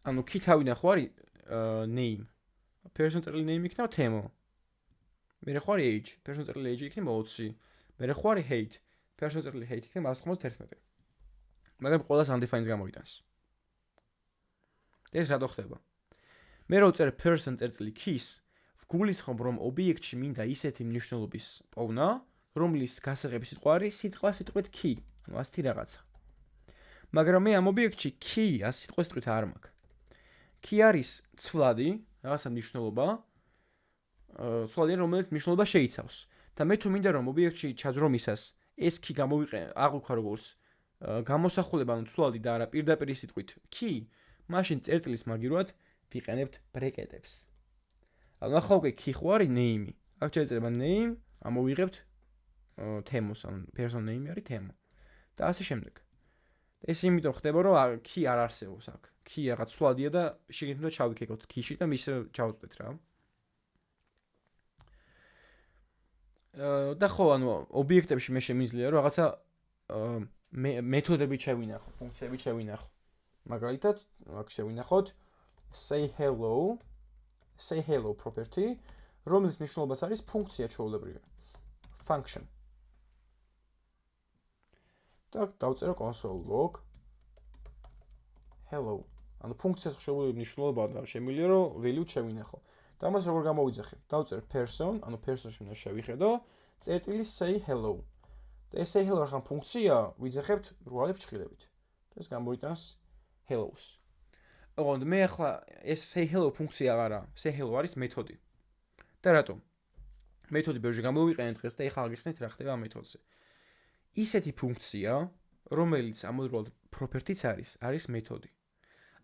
[SPEAKER 1] ანუ key თავიდან ხო არის name. person.წერტილი name იქნება თემო. მე ხო არის age, person.წერტილი age იქნება 20. მე ხო არის height, person.წერტილი height იქნება 191. მაგრამ ყველას undefined გამოიტანს. ეს რატო ხდება? მე რო ვწერ person.წერტილი keys, ვგულისხმობ რომ ობიექტში მინდა ისეთი მნიშვნელობის პოვნა, რომლის გასაღები სიტყვა არის სიტყვით key, ანუ ასეთი რაღაცა. მაგრამ მე ამ ობიექტში key as სიტყვით არ მაქვს. key არის ცვლადი, რაღაცა მნიშვნელობა, ცვლადი რომელიც მნიშვნელობა შეიცავს. და მე თუ მინდა რომ ობიექტში ჩაძრომისას ეს key აღვიქვა როგორც გამოსახულება, ანუ ცვლადი და არა პირდაპირ სიტყვით key, მაშინ წერტილის მაგივრად ვიყენებთ ბრეკეტებს. ანუ ახლა უკვე key ხო არის name. აქ შეიძლება name ამოვიღებთ თემოს, ანუ person name არის თემო. და ასე შემდეგ. ეს იმიტომ ხდება, რომ key არ არსებობს აქ. key რაღაც ცვლადია და შეგიძლია ჩავიქეკოთ key-ში და მის ჩავწვდეთ რა. და ხო, ანუ ობიექტებში მე შემიძლია რომ რაღაცა მეთოდები შევინახო, ფუნქციები შევინახო. მაგალითად, აქ შევინახოთ say hello property, რომლის მნიშვნელობაც არის ფუნქცია ჩვეულებრივი. function. და დავწერო console log hello. ანუ ფუნქციას შეუძლებელი მნიშვნელობა და შემიძლია რომ value შევინახო. და ამას როგორ გამოვიძახებ? დავწერ person, ანუ person-ში უნდა შევიხედო, წერტილი say hello. და ეს say hello რახან ფუნქცია, ვიძახებთ რვალი ფრჩხილებით. ეს გამოიტანს hello-ს. ოღონდ მე ახლა ეს say hello ფუნქცია აღარა, say hello არის მეთოდი. და რატომ? მეთოდი ბევრჯერ გამოვიყენეთ დღეს და ეხლა გიხსნით რა ხდება ამ მეთოდზე. ისეთი ფუნქცია, რომელიც ამოდროულად property-ც არის მეთოდი.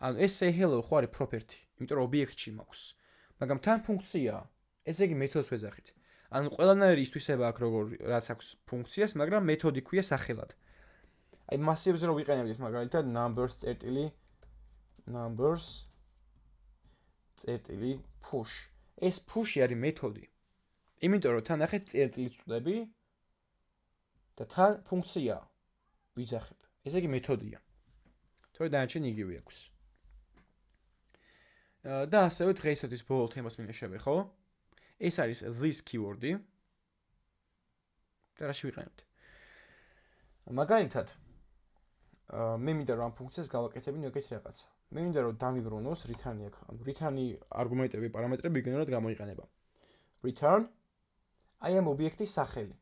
[SPEAKER 1] ანუ ეს say hello ხო არის property, იმიტომ რომ ობიექტში მაქვს. მაგრამ თან ფუნქცია, ესე იგი მეთოდს ვეძახით. ანუ ყველანაირი ისთვის აქ როგორ რაც აქვს ფუნქციას, მაგრამ მეთოდი ქვია სახელად. აი massive-ზე რო ვიყენებდით მაგალითად numbers წერტილი push. ეს push-ი არის მეთოდი. იმიტომ რომ თან ნახეთ წერტილიც ვწდები და თან ფუნქცია ვიძახებ. ესე იგი მეთოდია. თორე დანარჩენი იგივე აქვს. და ასევე დღეისათვის ბოლო თემას მინდა შევეხო. ეს არის this keyword-ი. და რაში ვიყენებთ? მაგალითად, მე მინდა რომ ამ ფუნქციას გავაკეთებინო ეგეთი რაღაცა. მე მინდა რომ დამიბრუნოს return-ი აქ. ანუ return-ი არგუმენტები, პარამეტრები გენერალურად გამოიყენება. return აი ამ ობიექტის სახელი.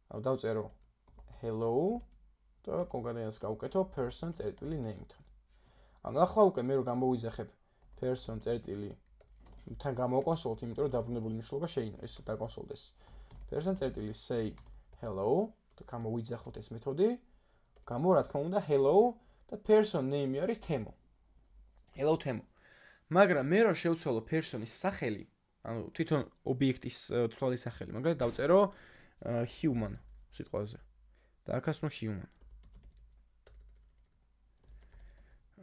[SPEAKER 1] ანუ დავწერო hello და კონკრეტულად გავუკეთო person.წერტილი name-თან. ანუ ახლა უკვე მე რომ გამოვიძახებ person.წერტილი თან გამოვაკონსოლოთ, იმიტომ რომ დაბრუნებული მნიშვნელობა ეს დაკონსოლდეს. person.წერტილი say hello და გამოვიძახოთ ეს მეთოდი. გამო რა თქმა უნდა hello და person name არის თემო. hello თემო. მაგრამ მე რომ შევცვალო person-ის სახელი, ანუ თვითონ ობიექტის ცვალის სახელი, მაგალითად დავწერო human სიტყვაზე. და აქაც ნუ human.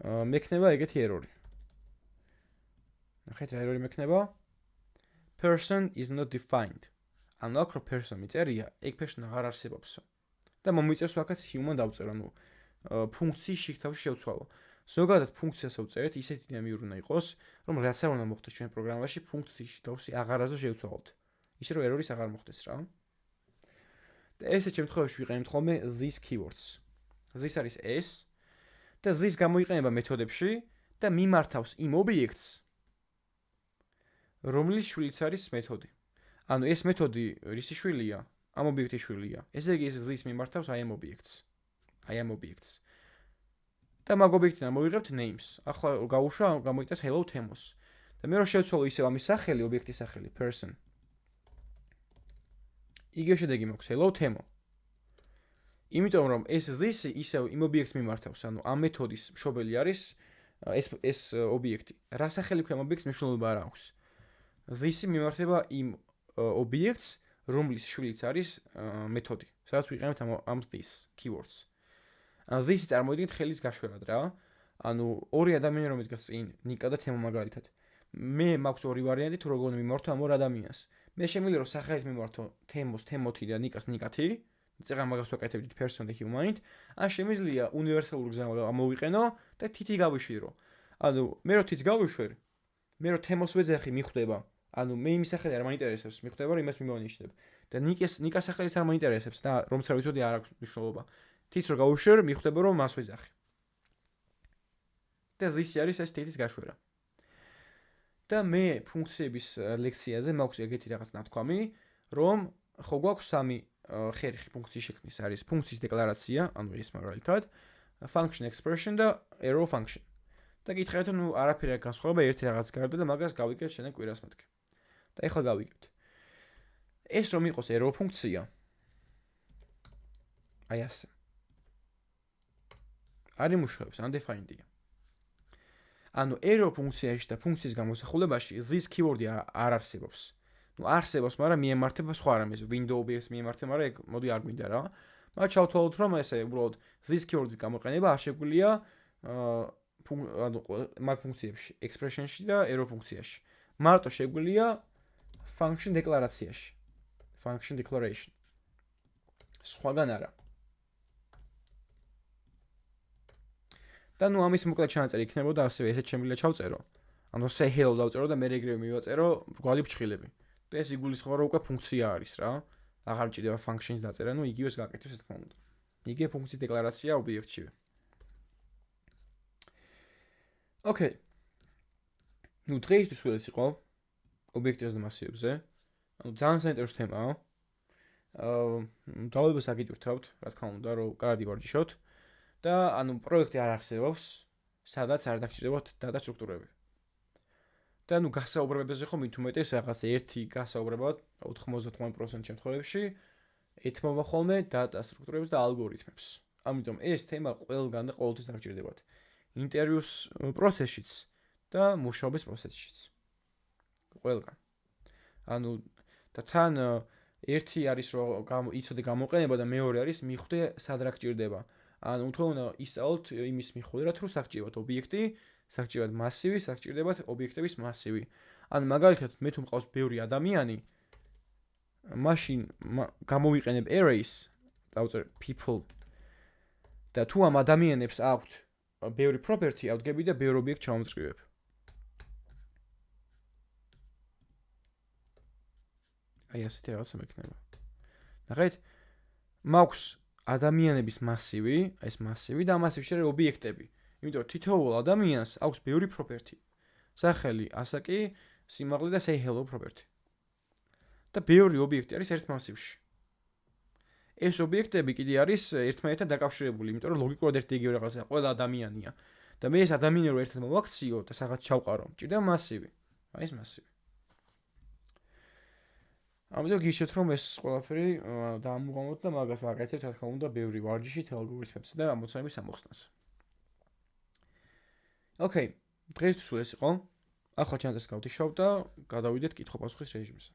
[SPEAKER 1] მექნება ეგეთი ერორი. ნახეთ რა ერორი მექნება? Person is not defined. ანუ აქ რო person მიწერია, ეგ person აღარ არსებობსო. და მომიწევს აქაც human დავწერო, ანუ ფუნქციის შიგთავში შევცვალო. ზოგადად ფუნქციას ვწერეთ, ისეთი დინამიური უნდა იყოს, რომ რაც არ უნდა მოხდეს ჩვენ პროგრამაში, ფუნქციის შიგთავში აღარასდროს შევცვალოთ. ისე რომ ერორის აღარ მოხდეს რა. და ესეთ შემთხვევაში ვიყენებთ ხოლმე these keywords. This არის ეს და this გამოიყენება მეთოდებში და მიმართავს იმ ობიექტს, რომლის შვილიც არის მეთოდი. ანუ ეს მეთოდი რისი შვილია? ამ ობიექტის შვილია. ესე იგი ეს this მიმართავს აი ამ ობიექტს. აი ამ ობიექტს. და მაგ ობიექტიდან მოვიღებთ names. ახლა გავუშვა გამოიწეს hello Temos. და მე რო შევცვალო ისევ ამის სახელი, ობიექტის სახელი person. იგივე შედეგი მაქვს hello Temo. იმიტომ რომ ეს this ისევ იმ ობიექტს მიმართავს, ანუ ამ მეთოდის მშობელი არის ეს ობიექტი. რა სახელი ქვია ობიექტს მნიშვნელობა არ აქვს. This მიმართება იმ ობიექტს, რომლის შვილიც არის მეთოდი. სადაც ვიყენებთ ამ this keywords. ანუ this წარმოიდგინეთ ხელის გაშვერად რა. ანუ ორი ადამიანი რომ იდგას წინ, ნიკა და თემო მაგალითად. მე მაქვს ორი ვარიანტი თუ როგორ მიმართო ამ ორ ადამიანს. მე შემიძლია რომ სახელით მიმართო თემოს თემოთი და ნიკას ნიკათი. წეგან მაგას ვაკეთებდით person და human-ით. ან შემიძლია უნივერსალურ გზა მოვიყენო და თითი გავიშვირო. ანუ მე რო თითს გავიშვერ, მე რო თემოს ვეძახი მიხვდება. ანუ მე იმის სახელი არ მაინტერესებს, მიხვდება რომ იმას მიმოვნიშნებ. და ნიკას სახელიც არ მაინტერესებს და რომც რა ვიცოდი არ აქვს მნიშვნელობა. თითს რო გავუშვერ, მიხვდება რომ მას ვეძახი. და this არის ეს თითის გაშვერა. და მე ფუნქციების ლექციაზე მაქვს ეგეთი რაღაც ნათქვამი, რომ ხო გვაქვს სამი ხერხი ფუნქციის შექმნის არის ფუნქციის დეკლარაცია, ანუ ეს მაგალითად, function expression და arrow function. და გითხარით რომ არაფერი არ განსხვავება ერთი რაღაც გარდა და მაგას გავიგებთ შენ კვირას მეთქე. და ეხლა გავიგებთ. ეს რომ იყოს arrow ფუნქცია. აი ასე. არ იმუშავებს, undefined-ია. ანუ arrow ფუნქციაში და ფუნქციის გამოსახულებაში this keyword-ი არ არსებობს. ნუ არსებობს, მაგრამ მიემართება სხვა რამეს, window objects მიემართება, მაგრამ ეგ მოდი არ გვინდა რა. მაგრამ ჩავთვალოთ რომ ესე უბრალოდ this keyword-ის გამოყენება არ შეგვიძლია ანუ მაგ ფუნქციებში, expression-ში და arrow ფუნქციაში. მარტო შეგვიძლია function დეკლარაციაში. Function declaration. სხვაგან არა. და ნუ ამის მოკლედ ჩანაწერი იქნებოდა ასევე ესეც შემიძლია ჩავწერო. ანუ say hello დავწერო და მე ეგრევე მივაწერო მრგვალი ფრჩხილები. და ეს იგულისხმება რომ უკვე ფუნქცია არის რა. აღარ მჭირდება functions დაწერა, ნუ იგივეს გაკეთებს თქმა უნდა. იგივე ფუნქციის დეკლარაცია ობიექტშივე. Okay. ნუ დღეისთვის ეს იყო ობიექტებზე და მასივებზე. ანუ ძალიან საინტერესო თემაა. დავალებას აგიტვირთავთ, რა თქმა უნდა, რომ კარგი ვარჯიშოთ. და ანუ პროექტი არ არსებობს, სადაც არ დაგჭირდებათ data სტრუქტურები. და ნუ გასაუბრებებზე ხომ მით უმეტეს რაღაც ერთი გასაუბრება 98% შემთხვევებში ეთმობა ხოლმე data სტრუქტურებს და ალგორითმებს. ამიტომ ეს თემა ყველგან და ყოველთვის დაგჭირდებათ. ინტერვიუს პროცესშიც და მუშაობის პროცესშიც. ყველგან. ანუ და თან ერთი არის რომ იცოდე გამოყენება და მეორე არის მიხვდე სად რა გჭირდება. ანუ თქო ისწავლოთ იმის მიხვდრათ რომ საგჭირდებათ ობიექტი, საგჭირდებათ მასივი, საგჭირდებათ ობიექტების მასივი. ანუ მაგალითად მე თუ მყავს ბევრი ადამიანი, მაშინ გამოვიყენებ arrays, დავწერ people და თუ ამ ადამიანებს აქვთ ბევრი property ავდგები და ბევრ ობიექტს ჩავამწყვივებ. აი ასეთი რაღაცა მექნება. ნახეთ, მაქვს ადამიანების მასივი, ეს მასივი და ამასივში შე ობიექტები. იმიტომ რომ თითოეულ ადამიანს აქვს ბევრი property. სახელი, ასაკი, სიმაღლე და say hello property. და ბევრი ობიექტი არის ერთ მასივში. ეს ობიექტები კიდე არის ერთმანეთთან დაკავშირებული, იმიტომ რომ ლოგიკურად ერთი იგივე რაღაცაა, ყველა ადამიანია. და მე ეს ადამიანი რო ერთად მოვაქციო და რაღაც ჩავყარო, მჭირდება მასივი. აი ეს მასივი. ამიტომ გიშეთ რომ ეს ყველაფერი დაამუღამოთ და მაგას ვაკეთებთ, რა თქმა უნდა, ბევრი ვარჯიშით, ალგორითმებს და ამოცანების ამოხსნას. Okay, დღეისთვის ეს იყო. ახლა ჩანაწერს გავდიშავ და გადავიდეთ კითხვა-პასუხის რეჟიმზე.